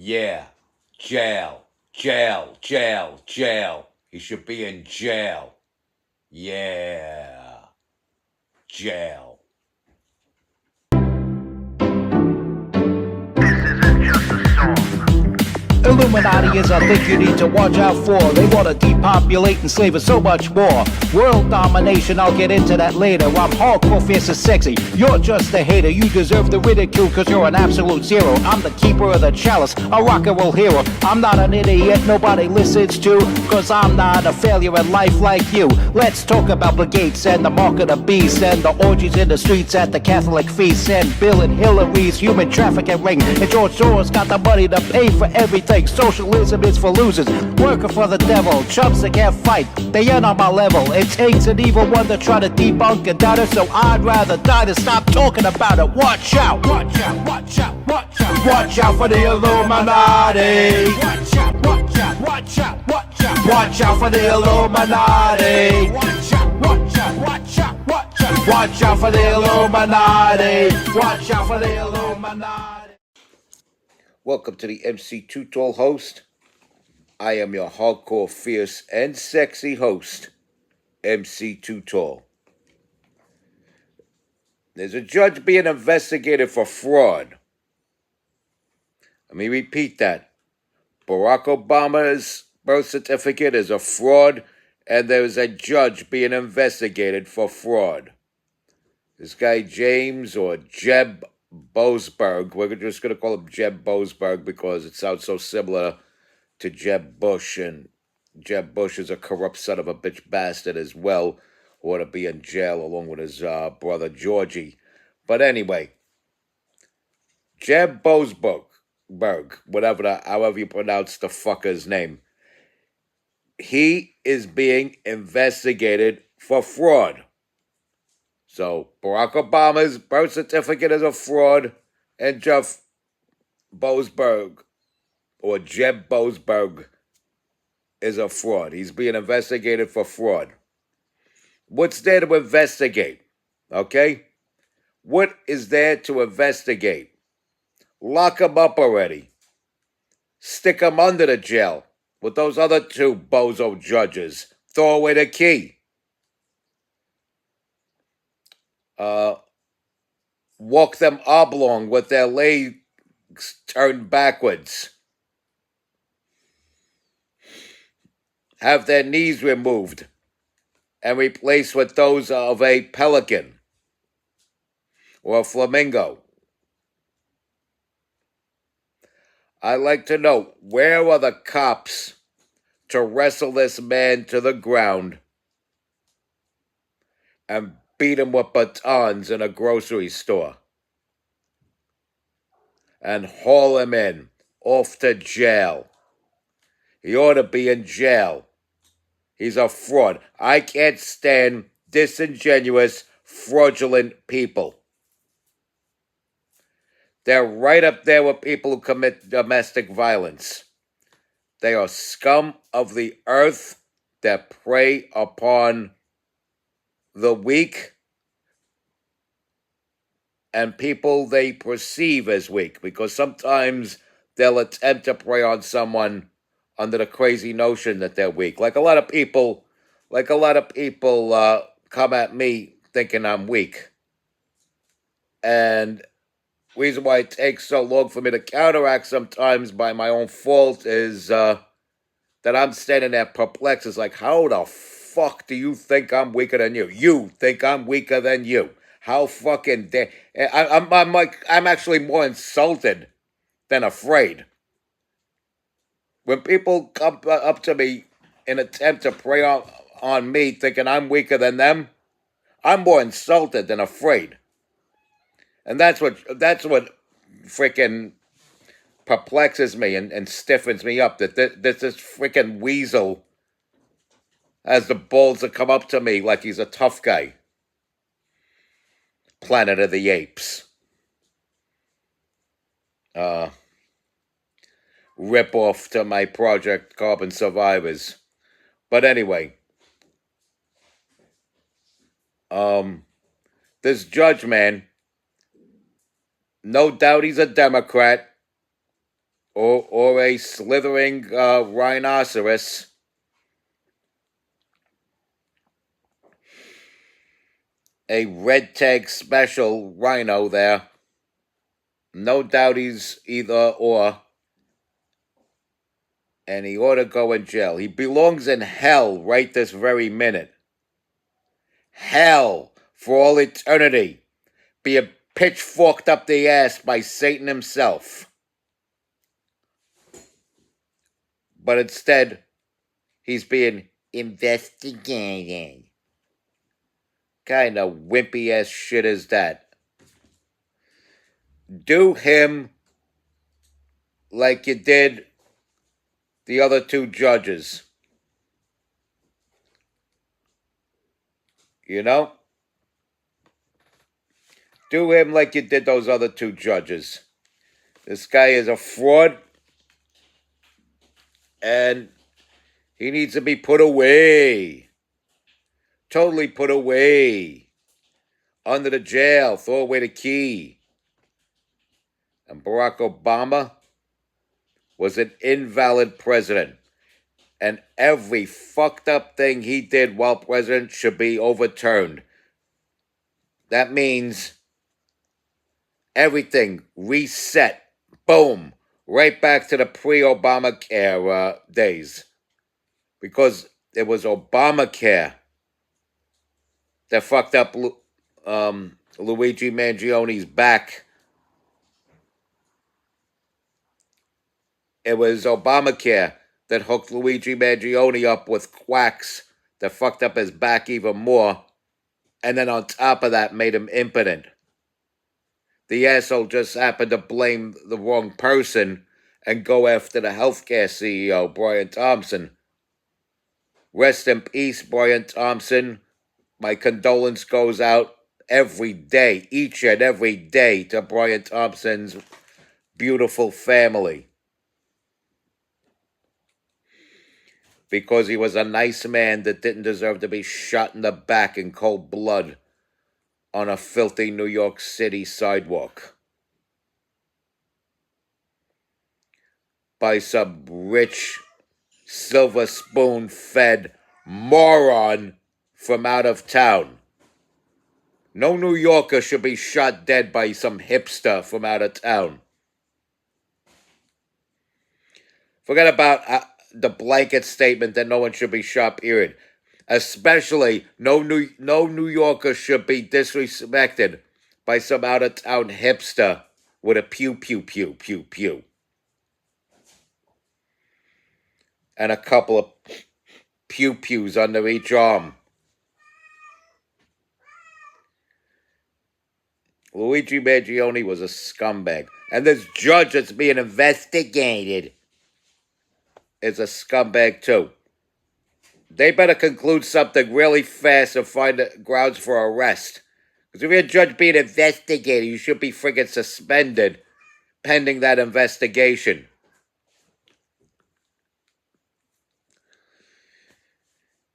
Yeah. Jail. Jail. Jail. Jail. He should be in jail. Yeah. Jail. Illuminati is a thing you need to watch out for. They want to depopulate and slave us so much more. World domination, I'll get into that later. I'm hardcore, fierce and sexy. You're just a hater. You deserve the ridicule because you're an absolute zero. I'm the keeper of the chalice, a rock and roll hero. I'm not an idiot nobody listens to because I'm not a failure in life like you. Let's talk about Bill Gates and the mark of the beast and the orgies in the streets at the Catholic feasts and Bill and Hillary's human trafficking ring. And George Soros got the money to pay for everything. Socialism is for losers, working for the devil. Chumps that can't fight, they ain't on my level. It takes an evil one to try to debunk a doubter, so I'd rather die than stop talking about it. Watch out, watch out, watch out, watch out. Watch out for the Illuminati. Watch out, watch out, watch out, watch out. Watch out for the Illuminati. Watch out, watch out, watch out, watch out. Watch out for the Illuminati. Watch out for the Illuminati. Welcome to the MC Too Tall host. I am your hardcore, fierce, and sexy host, MC Too Tall. There's a judge being investigated for fraud. Let me repeat that. Barack Obama's birth certificate is a fraud, and there's a judge being investigated for fraud. This guy James or Jeb Boasberg, we're just going to call him Jeb Boasberg because it sounds so similar to Jeb Bush, and Jeb Bush is a corrupt son of a bitch bastard as well, who ought to be in jail along with his brother Georgie. But anyway, Jeb Boasberg, however you pronounce the fucker's name, he is being investigated for fraud. So Barack Obama's birth certificate is a fraud, and Jeff Boasberg, or Jeb Boasberg, is a fraud. He's being investigated for fraud. What's there to investigate? Okay? What is there to investigate? Lock him up already. Stick him under the jail with those other two bozo judges. Throw away the key. Walk them oblong with their legs turned backwards. Have their knees removed and replaced with those of a pelican or a flamingo. I'd like to know, where are the cops to wrestle this man to the ground and beat him with batons in a grocery store and haul him in, off to jail? He ought to be in jail. He's a fraud. I can't stand disingenuous, fraudulent people. They're right up there with people who commit domestic violence. They are scum of the earth that prey upon the weak and people they perceive as weak, because sometimes they'll attempt to prey on someone under the crazy notion that they're weak. Like a lot of people come at me thinking I'm weak. And reason why it takes so long for me to counteract sometimes by my own fault is that I'm standing there perplexed. It's like, how the fuck do you think I'm weaker than you? You think I'm weaker than you? How fucking I'm actually more insulted than afraid. When people come up to me in an attempt to prey on me thinking I'm weaker than them, I'm more insulted than afraid. And that's what freaking perplexes me and stiffens me up, that this freaking weasel has the balls to come up to me like he's a tough guy. Planet of the Apes. Rip off to my Project Carbon Survivors. But anyway, this judge, man, no doubt he's a Democrat. or a slithering rhinoceros. A red tag special rhino there. No doubt he's either or. And he ought to go in jail. He belongs in hell right this very minute. Hell for all eternity. Being pitchforked up the ass by Satan himself. But instead, he's being investigated. Kind of wimpy ass shit is that? Do him like you did the other two judges. You know? Do him like you did those other two judges. This guy is a fraud. And he needs to be put away. Totally put away. Under the jail. Throw away the key. And Barack Obama was an invalid president. And every fucked up thing he did while president should be overturned. That means everything reset. Boom. Right back to the pre-Obamacare days. Because it was Obamacare that fucked up Luigi Mangioni's back. It was Obamacare that hooked Luigi Mangione up with quacks that fucked up his back even more. And then on top of that, made him impotent. The asshole just happened to blame the wrong person and go after the healthcare CEO, Brian Thompson. Rest in peace, Brian Thompson. My condolence goes out every day, each and every day, to Brian Thompson's beautiful family. Because he was a nice man that didn't deserve to be shot in the back in cold blood on a filthy New York City sidewalk by some rich, silver spoon-fed moron from out of town. No New Yorker should be shot dead by some hipster from out of town. Forget about the blanket statement that no one should be shot, period. Especially, no New Yorker should be disrespected by some out-of-town hipster with a pew, pew, pew, pew, pew. And a couple of pew-pews under each arm. Luigi Mangione was a scumbag. And this judge that's being investigated is a scumbag too. They better conclude something really fast and find grounds for arrest. Because if you're a judge being investigated, you should be friggin' suspended pending that investigation.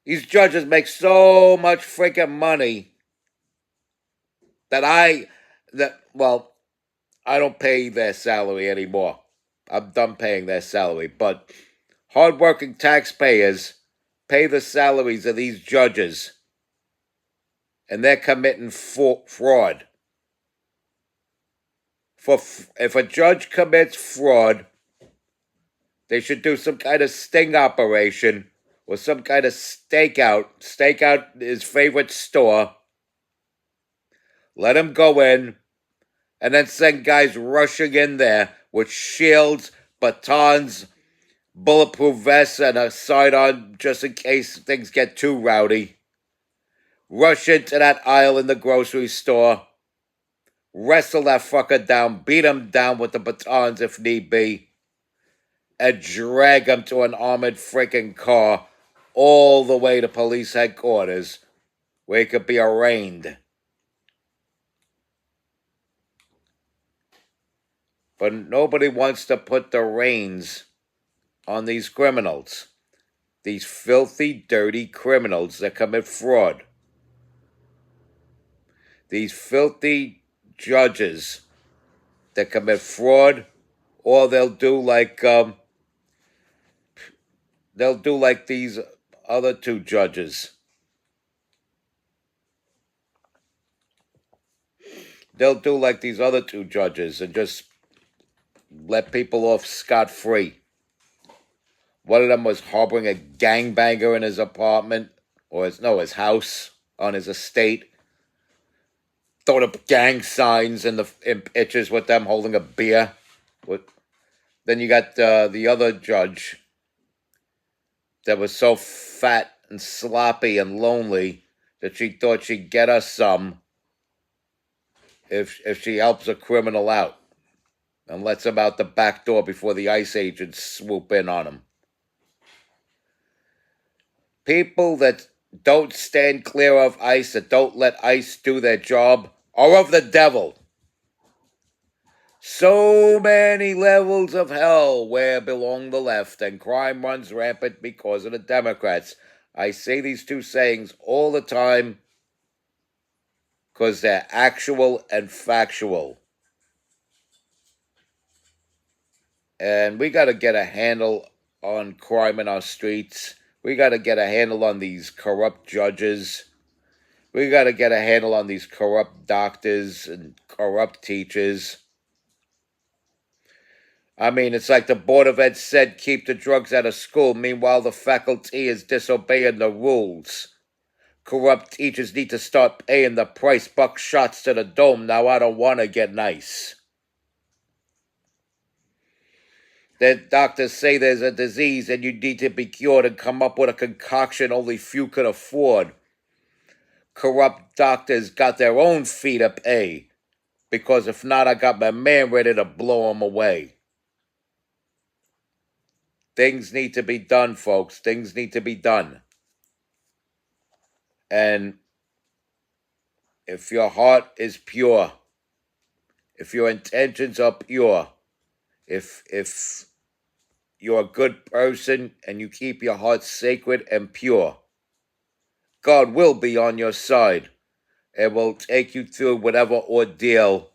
These judges make so much freaking money that I don't pay their salary anymore. I'm done paying their salary. But hardworking taxpayers pay the salaries of these judges, and they're committing fraud. If a judge commits fraud, they should do some kind of sting operation or some kind of stake out his favorite store, let him go in, and then send guys rushing in there with shields, batons, bulletproof vests, and a sidearm just in case things get too rowdy. Rush into that aisle in the grocery store, wrestle that fucker down, beat him down with the batons if need be, and drag him to an armored freaking car all the way to police headquarters where he could be arraigned. But nobody wants to put the reins on these criminals. These filthy, dirty criminals that commit fraud. These filthy judges that commit fraud Or they'll do like these other two judges. They'll do like these other two judges and just let people off scot-free. One of them was harboring a gangbanger in his apartment, or his house, on his estate. Throwing up gang signs in pictures with them holding a beer. Then you got the other judge that was so fat and sloppy and lonely that she thought she'd get us some if she helps a criminal out and lets him out the back door before the ICE agents swoop in on him. People that don't stand clear of ICE, that don't let ICE do their job, are of the devil. So many levels of hell where belong the left, and crime runs rampant because of the Democrats. I say these two sayings all the time because they're actual and factual. And we got to get a handle on crime in our streets. We got to get a handle on these corrupt judges. We got to get a handle on these corrupt doctors and corrupt teachers. I mean, it's like the Board of Ed said, keep the drugs out of school. Meanwhile, the faculty is disobeying the rules. Corrupt teachers need to start paying the price. Buck shots to the dome. Now I don't want to get nice. The doctors say there's a disease and you need to be cured and come up with a concoction only few could afford. Corrupt doctors got their own fee to pay, because if not, I got my man ready to blow them away. Things need to be done, folks. Things need to be done. And if your heart is pure, if your intentions are pure, if you're a good person and you keep your heart sacred and pure, God will be on your side and will take you through whatever ordeal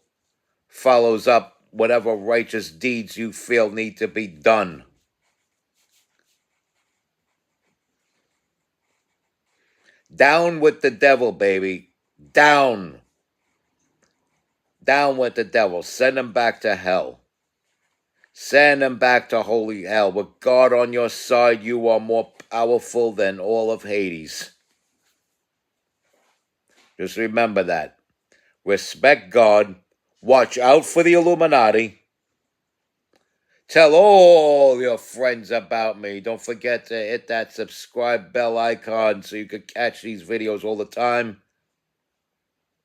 follows up whatever righteous deeds you feel need to be done. Down with the devil, baby. Down. Down with the devil. Send him back to hell. Send him back to holy hell. With God on your side, you are more powerful than all of Hades. Just remember that. Respect God. Watch out for the Illuminati. Tell all your friends about me. Don't forget to hit that subscribe bell icon so you can catch these videos all the time.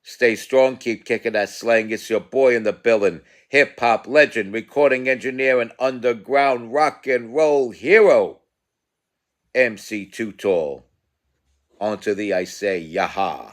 Stay strong, keep kicking that slang. It's your boy in the building. Hip-hop legend, recording engineer, and underground rock and roll hero, MC Too Tall. On to the I say, yaha.